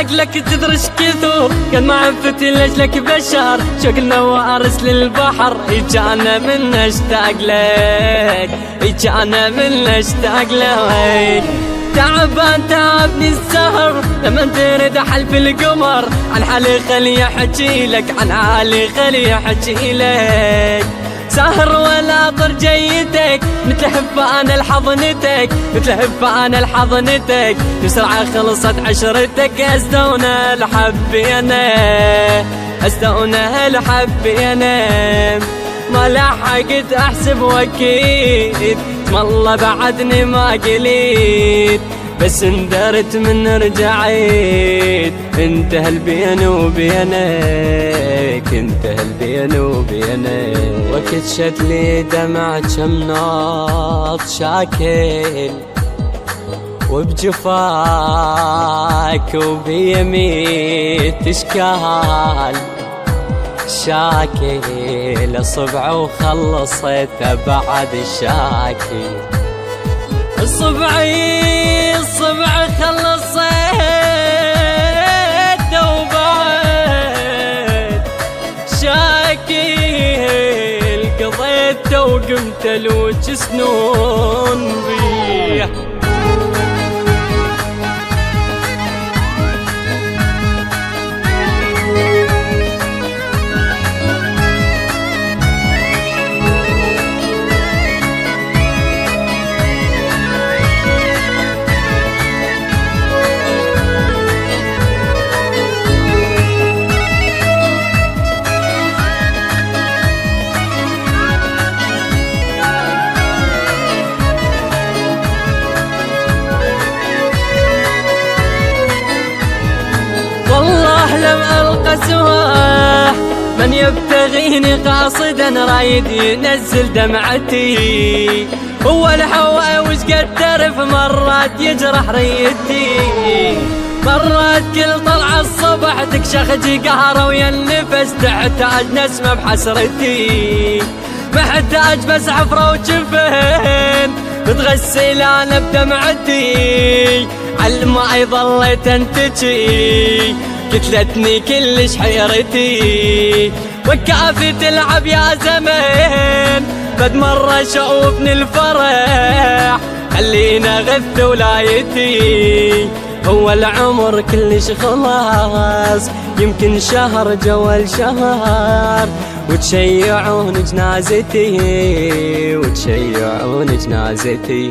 عقلك تدري ايش كثر قد ما عفتي لاجلك بشر شوقنا وارس للبحر انا من اشتاق لك انا من اشتاق لك تعبان تعبني السهر لما تريد حلف القمر عن حالي خلي احكي لك عن حالي خلي احكي لك سهر ولا طر جيتك متلهف انا لحضنتك متلهف انا لحضنتك بسرعة خلصت عشرتك استونا لحبي انا استونا لحبي انا ما لحقت احسب واكيد اسم الله بعدني ما قليت بس اندرت من رجعيت انتهى البين وبينك انتهى البين وبينك وكتشت لي دمع جمناط شاكل وبجفاك وبيميت اشكال شاكل اصبع وخلصت بعد الشاكل الصبع خلصت وبعد شاكل قضيت وقمت لوج سنون بيه لم ألقى سواه من يبتغيني قاصدا رايد ينزل دمعتي هو الهوى وش قد تعرف مرات يجرح ريتي مرات كل طلع الصبح تكشخ قهره ويا النفس تحتاج نسمة بحسرتي محتاج بس حفرة وجفن بتغسل انا بدمعتي عالماء ظليت انتجي قتلتني كلش حيرتي وكافي تلعب يا زمان بد مرة شوفني الفرح خلينا غث ولايتي هو العمر كلش خلاص يمكن شهر جوال شهر وتشيعون جنازتي وتشيعون جنازتي